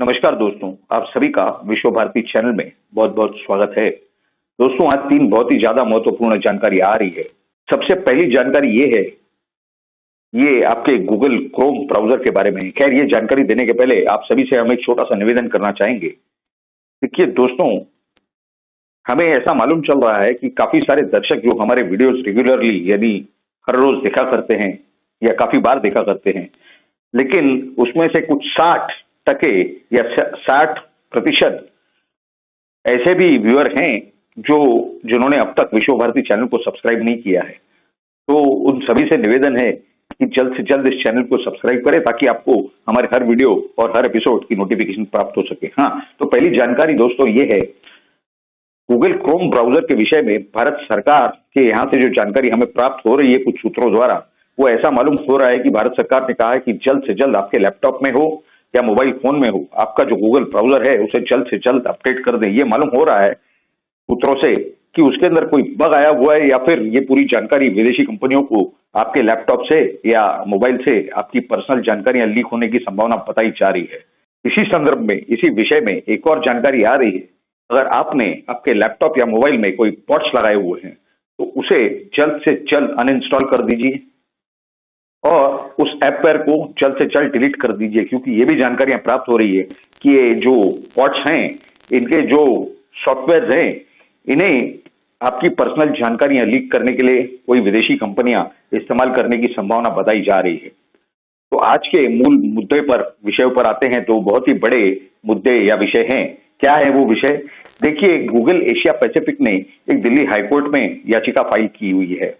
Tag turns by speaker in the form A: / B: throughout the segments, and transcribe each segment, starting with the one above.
A: नमस्कार दोस्तों, आप सभी का विश्व भारती चैनल में बहुत बहुत स्वागत है। दोस्तों, आज तीन बहुत ही ज्यादा महत्वपूर्ण जानकारी आ रही है। सबसे पहली जानकारी ये है, ये आपके गूगल क्रोम ब्राउजर के बारे में है। खैर, ये जानकारी देने के पहले आप सभी से हम एक छोटा सा निवेदन करना चाहेंगे। देखिए दोस्तों, हमें ऐसा मालूम चल रहा है कि काफी सारे दर्शक जो हमारे वीडियोस रेगुलरली यानी हर रोज देखा करते हैं या काफी बार देखा करते हैं, लेकिन उसमें से कुछ 60% या 60% ऐसे भी व्यूअर हैं जिन्होंने अब तक विश्व भारती चैनल को सब्सक्राइब नहीं किया है। तो उन सभी से निवेदन है कि जल्द से जल्द इस चैनल को सब्सक्राइब करें ताकि आपको हमारे हर वीडियो और हर एपिसोड की नोटिफिकेशन प्राप्त हो सके। हाँ, तो पहली जानकारी दोस्तों ये है, गूगल क्रोम ब्राउजर के विषय में भारत सरकार के यहाँ से जो जानकारी हमें प्राप्त हो रही है कुछ सूत्रों द्वारा, वो ऐसा मालूम हो रहा है कि भारत सरकार ने कहा है कि जल्द से जल्द आपके लैपटॉप में हो या मोबाइल फोन में हो, आपका जो गूगल ब्राउजर है उसे जल्द से जल्द अपडेट कर दें। ये मालूम हो रहा है सूत्रों से कि उसके अंदर कोई बग आया हुआ है या फिर ये पूरी जानकारी विदेशी कंपनियों को आपके लैपटॉप से या मोबाइल से आपकी पर्सनल जानकारियां लीक होने की संभावना बताई जा रही है। इसी संदर्भ में, इसी विषय में एक और जानकारी आ रही है, अगर आपने आपके लैपटॉप या मोबाइल में कोई बॉट्स लगाए हुए हैं तो उसे जल्द से जल्द अनइंस्टॉल कर दीजिए और उस ऐप को जल्द से जल्द डिलीट कर दीजिए, क्योंकि ये भी जानकारियां प्राप्त हो रही है कि ये जो बॉट्स हैं, इनके जो सॉफ्टवेयर हैं, इन्हें आपकी पर्सनल जानकारियां लीक करने के लिए कोई विदेशी कंपनियां इस्तेमाल करने की संभावना बताई जा रही है। तो आज के मूल मुद्दे पर, विषयों पर आते हैं। तो बहुत ही बड़े मुद्दे या विषय हैं। क्या है वो विषय? देखिए, गूगल एशिया पैसिफिक ने एक दिल्ली हाईकोर्ट में याचिका फाइल की हुई है।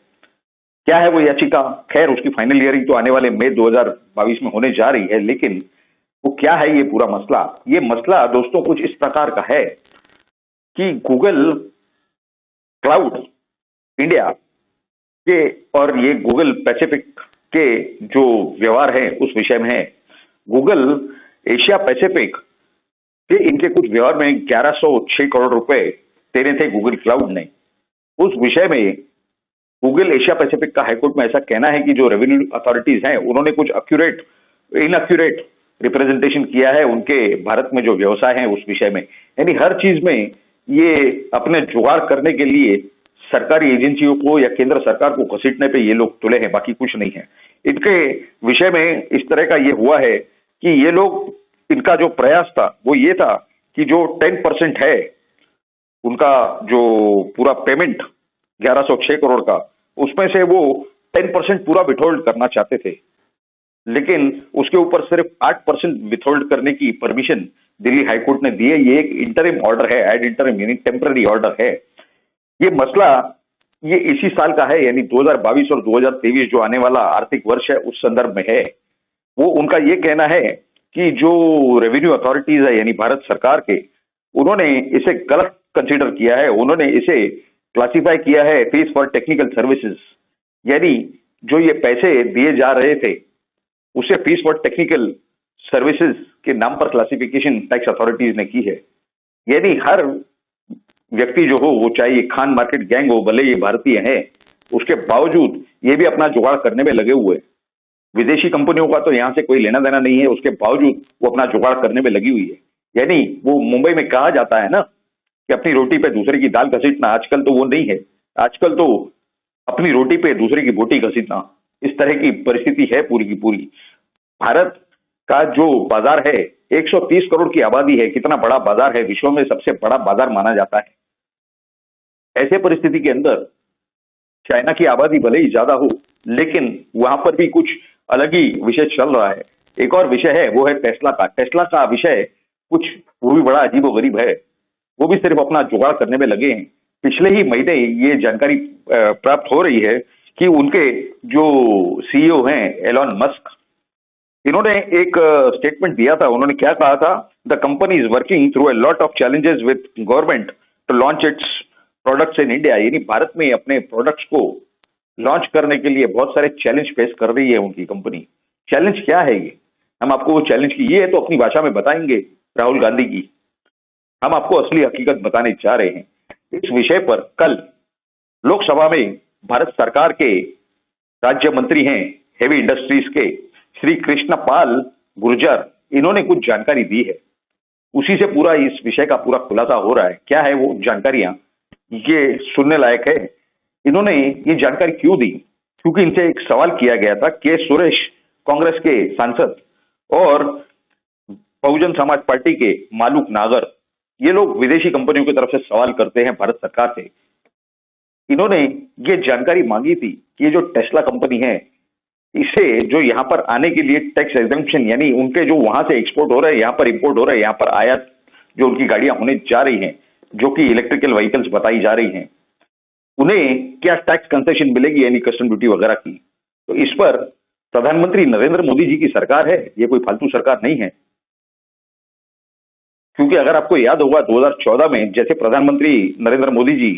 A: क्या है वो याचिका? खैर, उसकी फाइनल हियरिंग तो आने वाले मई 2022 में होने जा रही है, लेकिन वो क्या है ये पूरा मसला? ये मसला दोस्तों कुछ इस प्रकार का है कि गूगल क्लाउड इंडिया के और ये गूगल पैसिफिक के जो व्यवहार है उस विषय में है। गूगल एशिया पैसिफिक के इनके कुछ व्यवहार में 1106 करोड़ रुपए देने थे गूगल क्लाउड ने। उस विषय में गूगल एशिया पैसिफिक का हाईकोर्ट में ऐसा कहना है कि जो रेवेन्यू अथॉरिटीज हैं उन्होंने कुछ इनअक्यूरेट रिप्रेजेंटेशन किया है उनके भारत में जो व्यवसाय है उस विषय में। यानी हर चीज में ये अपने जुगाड़ करने के लिए सरकारी एजेंसियों को या केंद्र सरकार को घसीटने पे ये लोग तुले हैं, बाकी कुछ नहीं है। इनके विषय में इस तरह का ये हुआ है कि ये लोग, इनका जो प्रयास था वो ये था कि जो 10% है उनका जो पूरा पेमेंट 1106 करोड़ का, उसमें से वो 10% पूरा विथहोल्ड करना चाहते थे, लेकिन उसके ऊपर सिर्फ 8% विथहोल्ड करने की परमिशन दिल्ली हाईकोर्ट ने दी है। ये एक इंटरिम ऑर्डर है, एड इंटरिम यानी टेम्पररी ऑर्डर है। ये मसला ये इसी साल का है, यानी 2022 और 2023 जो आने वाला आर्थिक वर्ष है उस संदर्भ में है। वो उनका ये कहना है कि जो रेवेन्यू अथॉरिटीज है यानी भारत सरकार के, उन्होंने इसे गलत कंसीडर किया है। उन्होंने इसे क्लासिफाई किया है फीस फॉर टेक्निकल सर्विसेज, यानी जो ये पैसे दिए जा रहे थे उसे फीस फॉर टेक्निकल सर्विसेज के नाम पर क्लासिफिकेशन टैक्स अथॉरिटीज ने की है। यानी हर व्यक्ति जो हो, वो चाहे ये खान मार्केट गैंग हो, भले ये भारतीय है, उसके बावजूद ये भी अपना जुगाड़ करने में लगे हुए। विदेशी कंपनियों का तो यहाँ से कोई लेना देना नहीं है, उसके बावजूद वो अपना जुगाड़ करने में लगी हुई है। यानी वो मुंबई में कहा जाता है ना कि अपनी रोटी पे दूसरे की दाल घसीटना, आजकल तो वो नहीं है। आजकल तो अपनी रोटी पे दूसरे की बोटी घसीटना, इस तरह की परिस्थिति है पूरी की पूरी। भारत का जो बाजार है, 130 करोड़ की आबादी है, कितना बड़ा बाजार है, विश्व में सबसे बड़ा बाजार माना जाता है। ऐसे परिस्थिति के अंदर चाइना की आबादी भले ही ज्यादा हो, लेकिन वहां पर भी कुछ अलग ही विषय चल रहा है। एक और विषय है, वो है टेस्ला का। टेस्ला का विषय कुछ वो भी बड़ा अजीबोगरीब है। वो भी सिर्फ अपना जुगाड़ करने में लगे हैं। पिछले ही महीने ये जानकारी प्राप्त हो रही है कि उनके जो सीईओ हैं एलॉन मस्क, इन्होंने एक स्टेटमेंट दिया था। उन्होंने क्या कहा था? The company is working through a lot of challenges with government to launch its products in India. यानी भारत में अपने प्रोडक्ट्स को लॉन्च करने के लिए बहुत सारे चैलेंज फेस कर रही है उनकी कंपनी। चैलेंज क्या है ये? हम आपको वो चैलेंज की, ये तो अपनी भाषा में बताएंगे राहुल गांधी की। हम आपको असली हकीकत बताने जा रहे हैं। इस विषय पर कल लोकसभा में भारत सरकार के राज्य मंत्री हैं हेवी इंडस्ट्रीज के श्री कृष्ण पाल गुर्जर, इन्होंने कुछ जानकारी दी है। उसी से पूरा इस विषय का पूरा खुलासा हो रहा है। क्या है वो जानकारियां, ये सुनने लायक है। इन्होंने ये जानकारी क्यों दी? क्योंकि इनसे एक सवाल किया गया था। के सुरेश, कांग्रेस के सांसद, और बहुजन समाज पार्टी के मालूक नागर, ये लोग विदेशी कंपनियों की तरफ से सवाल करते हैं भारत सरकार से। इन्होंने ये जानकारी मांगी थी कि ये जो टेस्ला कंपनी है, इसे जो यहाँ पर आने के लिए टैक्स एग्जम्पशन, यानी उनके जो वहां से एक्सपोर्ट हो रहे हैं, यहाँ पर इंपोर्ट हो रहे हैं, यहाँ पर आयात जो उनकी गाड़ियां होने जा रही हैं, जो कि इलेक्ट्रिकल व्हीकल्स बताई जा रही हैं, उन्हें क्या टैक्स कंसेशन मिलेगी, यानी कस्टम ड्यूटी वगैरह की। तो इस पर प्रधानमंत्री नरेंद्र मोदी जी की सरकार है, ये कोई फालतू सरकार नहीं है। क्योंकि अगर आपको याद होगा 2014 में जैसे प्रधानमंत्री नरेंद्र मोदी जी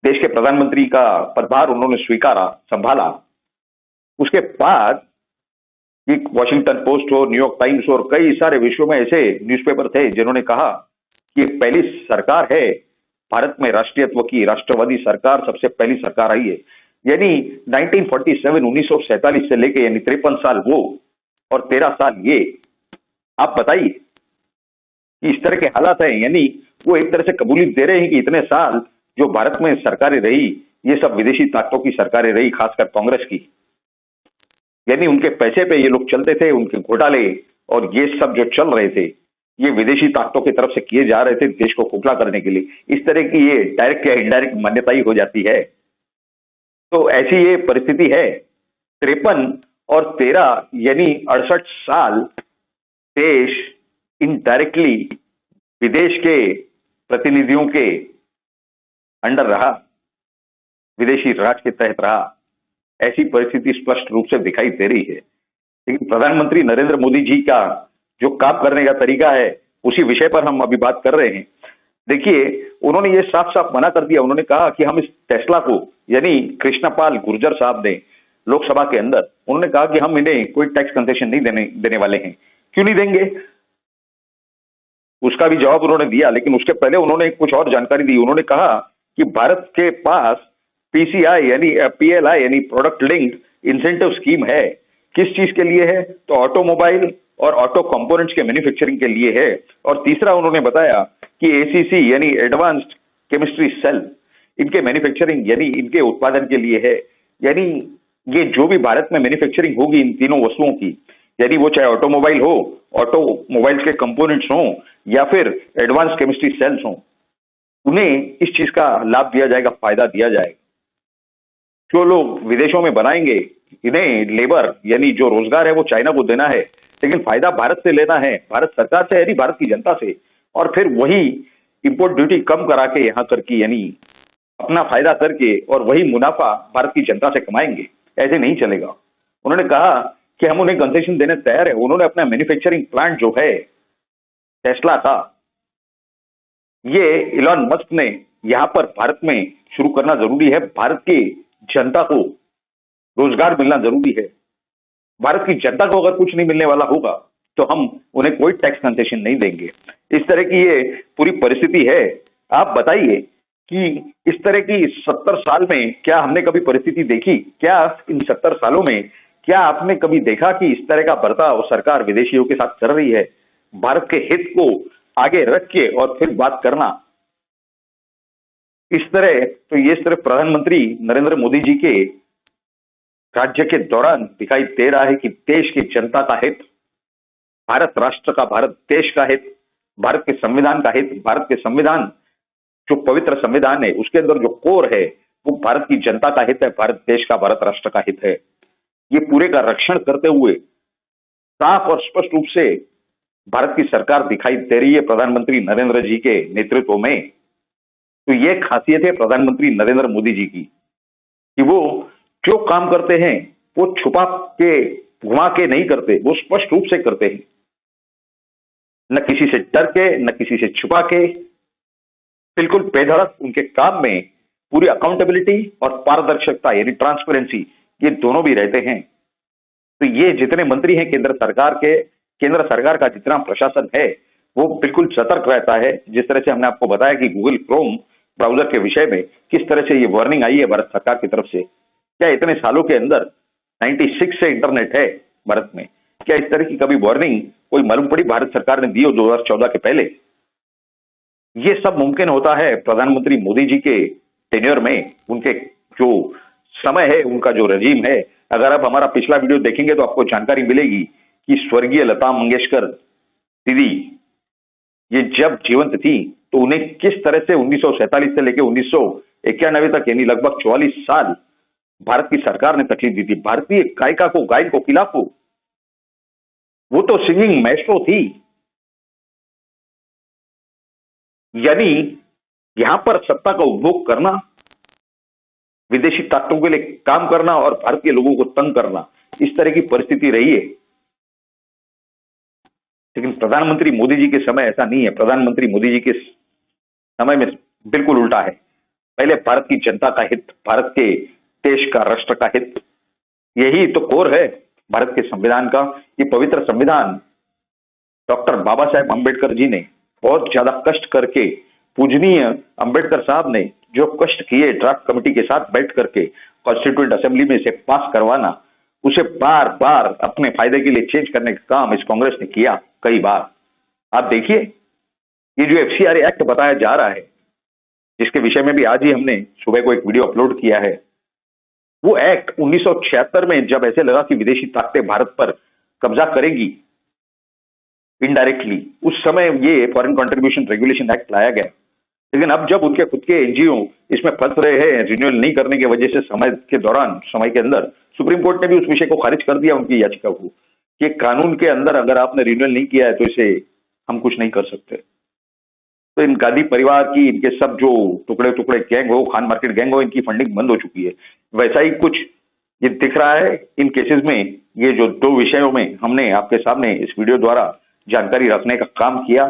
A: देश के प्रधानमंत्री का पदभार उन्होंने स्वीकारा, संभाला, उसके बाद एक वॉशिंगटन पोस्ट हो, न्यूयॉर्क टाइम्स और कई सारे विश्व में ऐसे न्यूज़पेपर थे जिन्होंने कहा कि पहली सरकार है भारत में राष्ट्रीयत्व की, राष्ट्रवादी सरकार, सबसे पहली सरकार आई है। यानी 1947 1947 से लेके यानी 53 साल वो और 13 साल ये। आप बताइए कि इस तरह के हालात हैं, यानी वो एक तरह से कबूली दे रहे हैं कि इतने साल जो भारत में सरकारें रही, ये सब विदेशी ताकतों की सरकारें रही, खासकर कांग्रेस की। यानी उनके पैसे पे ये लोग चलते थे, उनके घोटाले और ये सब जो चल रहे थे, ये विदेशी ताकतों की तरफ से किए जा रहे थे देश को खोखला करने के लिए। इस तरह की ये डायरेक्ट या इनडायरेक्ट मान्यता ही हो जाती है। तो ऐसी ये परिस्थिति है। 53 और 13 यानी 68 साल देश इनडायरेक्टली विदेश के प्रतिनिधियों के अंडर रहा, विदेशी राज के तहत रहा। ऐसी परिस्थिति स्पष्ट रूप से दिखाई दे रही है। लेकिन प्रधानमंत्री नरेंद्र मोदी जी का जो काम करने का तरीका है, उसी विषय पर हम अभी बात कर रहे हैं। देखिए, उन्होंने ये साफ साफ मना कर दिया। उन्होंने कहा कि हम इस टेस्ला को, यानी कृष्णपाल गुर्जर साहब ने लोकसभा के अंदर, उन्होंने कहा कि हम इन्हें कोई टैक्स कंसेशन नहीं देने वाले हैं। क्यों नहीं देंगे, उसका भी जवाब उन्होंने दिया। लेकिन उसके पहले उन्होंने कुछ और जानकारी दी। उन्होंने कहा कि भारत के पास पीसीआई यानी पीएलआई यानी प्रोडक्ट लिंक्ड इंसेंटिव स्कीम है। किस चीज के लिए है? तो ऑटोमोबाइल और ऑटो कंपोनेंट्स के मैन्युफैक्चरिंग के लिए है। और तीसरा उन्होंने बताया कि एसीसी यानी एडवांस्ड केमिस्ट्री सेल, इनके मैन्युफैक्चरिंग यानी इनके उत्पादन के लिए है। यानी ये जो भी भारत में मैन्युफैक्चरिंग होगी इन तीनों वस्तुओं की, यानी वो चाहे ऑटोमोबाइल हो, ऑटोमोबाइल्स के कंपोनेंट्स हो या फिर एडवांस केमिस्ट्री सेल्स हो, उन्हें इस चीज का लाभ दिया जाएगा, फायदा दिया जाएगा। जो लोग विदेशों में बनाएंगे, इन्हें लेबर यानी जो रोजगार है वो चाइना को देना है, लेकिन फायदा भारत से लेना है, भारत सरकार से यानी भारत की जनता से। और फिर वही इंपोर्ट ड्यूटी कम करा के यहाँ करके, यानी अपना फायदा करके और वही मुनाफा भारत की जनता से कमाएंगे। ऐसे नहीं चलेगा। उन्होंने कहा कि हम उन्हें कंसेशन देने तैयार है। उन्होंने अपना मैन्युफैक्चरिंग प्लांट जो है टेस्ला का, ये इलॉन मस्क ने यहाँ पर भारत में शुरू करना जरूरी है। भारत की जनता को रोजगार मिलना जरूरी है। भारत की जनता को अगर कुछ नहीं मिलने वाला होगा तो हम उन्हें कोई टैक्स कंसेशन नहीं देंगे। इस तरह की ये पूरी परिस्थिति है। आप बताइए कि इस तरह की 70 साल में क्या हमने कभी परिस्थिति देखी? क्या इन 70 सालों में क्या आपने कभी देखा कि इस तरह का बर्ताव सरकार विदेशियों के साथ कर रही है? भारत के हित को आगे रख के और फिर बात करना, इस तरह तो ये सिर्फ प्रधानमंत्री नरेंद्र मोदी जी के राज्य के दौरान दिखाई दे रहा है कि देश की जनता का हित, भारत राष्ट्र का, भारत देश का हित, भारत के संविधान का हित, भारत के संविधान जो पवित्र संविधान है उसके अंदर जो कोर है वो भारत की जनता का हित है, भारत देश का, भारत राष्ट्र का हित है। ये पूरे का रक्षण करते हुए साफ और स्पष्ट रूप से भारत की सरकार दिखाई दे रही है प्रधानमंत्री नरेंद्र जी के नेतृत्व में। तो ये खासियत है प्रधानमंत्री नरेंद्र मोदी जी की कि वो जो काम करते हैं वो छुपा के, घुमा के नहीं करते, वो स्पष्ट रूप से करते हैं। न किसी से डर के, न किसी से छुपा के, बिल्कुल बेधड़क उनके काम में पूरी अकाउंटेबिलिटी और पारदर्शिता यानी ट्रांसपेरेंसी, ये दोनों भी रहते हैं। तो ये जितने मंत्री हैं केंद्र सरकार का जितना प्रशासन है वो बिल्कुल सतर्क रहता है। जिस तरह से हमने आपको बताया कि गूगल क्रोम ब्राउजर के विषय में किस तरह से ये वार्निंग आई है भारत सरकार की तरफ से। क्या इतने सालों के अंदर 96 से इंटरनेट है भारत में, क्या इस तरह की कभी वार्निंग कोई मालूम पड़ी भारत सरकार ने दी हो 2014 के पहले। ये सब मुमकिन होता है प्रधानमंत्री मोदी जी के टेन्योर में, उनके जो समय है, उनका जो रजीम है। अगर आप हमारा पिछला वीडियो देखेंगे तो आपको जानकारी मिलेगी कि स्वर्गीय लता मंगेशकर दीदी ये जब जीवंत थी तो उन्हें किस तरह से 1947 से लेकर 1991 तक यानी लगभग 44 साल भारत की सरकार ने तकलीफ दी थी भारतीय गायिका को, गायन कोकिला को। वो तो सिंगिंग मैस्ट्रो थी। यानी यहां पर सत्ता का उपभोग करना, विदेशी ताकतों के लिए काम करना और भारतीय लोगों को तंग करना, इस तरह की परिस्थिति रही है। लेकिन प्रधानमंत्री मोदी जी के समय ऐसा नहीं है। प्रधानमंत्री मोदी जी के समय में बिल्कुल उल्टा है। पहले भारत की जनता का हित, भारत के देश का, राष्ट्र का हित, यही तो कोर है भारत के संविधान का। ये पवित्र संविधान डॉक्टर बाबा साहेब अंबेडकर जी ने बहुत ज्यादा कष्ट करके, पूजनीय अंबेडकर साहब ने जो कष्ट किए ड्राफ्ट कमेटी के साथ बैठ करके कॉन्स्टिट्यूएंट असेंबली में इसे पास करवाना, उसे बार बार अपने फायदे के लिए चेंज करने का काम इस कांग्रेस ने किया कई बार। आप देखिए ये जो FCRA एक्ट बताया जा रहा है, जिसके विषय में भी आज ही हमने सुबह को एक वीडियो अपलोड किया है, वो एक्ट 1976 में जब ऐसे लगा कि विदेशी ताकतें भारत पर कब्जा करेगी इनडायरेक्टली, उस समय ये फॉरेन कंट्रीब्यूशन रेगुलेशन एक्ट लाया गया। लेकिन अब जब उनके खुद के NGO इसमें फंस रहे हैं रिन्यूअल नहीं करने की वजह से, समय के अंदर सुप्रीम कोर्ट ने भी उस विषय को खारिज कर दिया उनकी याचिका को कि कानून के अंदर अगर आपने रिन्यूअल नहीं किया है तो इसे हम कुछ नहीं कर सकते। तो इन गांधी परिवार की, इनके सब जो टुकड़े टुकड़े गैंग हो, खान मार्केट गैंग हो, इनकी फंडिंग बंद हो चुकी है। वैसा ही कुछ ये दिख रहा है इन केसेस में। ये जो दो विषयों में हमने आपके सामने इस वीडियो द्वारा जानकारी रखने का काम किया,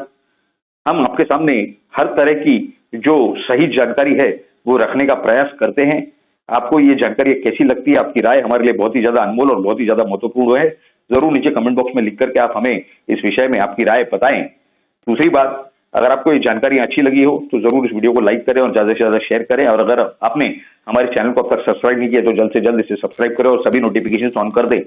A: हम आपके सामने हर तरह की जो सही जानकारी है वो रखने का प्रयास करते हैं। आपको ये जानकारी कैसी लगती है, आपकी राय हमारे लिए बहुत ही ज्यादा अनमोल और बहुत ही ज्यादा महत्वपूर्ण है। जरूर नीचे कमेंट बॉक्स में लिख करके आप हमें इस विषय में आपकी राय बताएं। दूसरी बात, अगर आपको ये जानकारी अच्छी लगी हो तो जरूर इस वीडियो को लाइक करें और ज्यादा से ज्यादा शेयर करें। और अगर आपने हमारे चैनल को अब तक सब्सक्राइब नहीं किया तो जल्द से जल्द इसे सब्सक्राइब करें और सभी नोटिफिकेशन ऑन कर दें।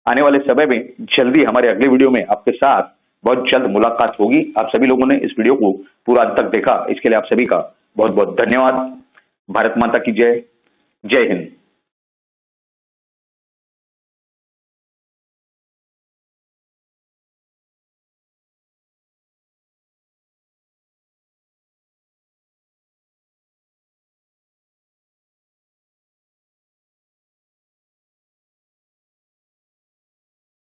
A: आने वाले समय में जल्दी हमारे अगले वीडियो में आपके साथ बहुत जल्द मुलाकात होगी। आप सभी लोगों ने इस वीडियो को पूरा अंत तक देखा, इसके लिए आप सभी का बहुत बहुत धन्यवाद। भारत माता की जय। जय हिंद।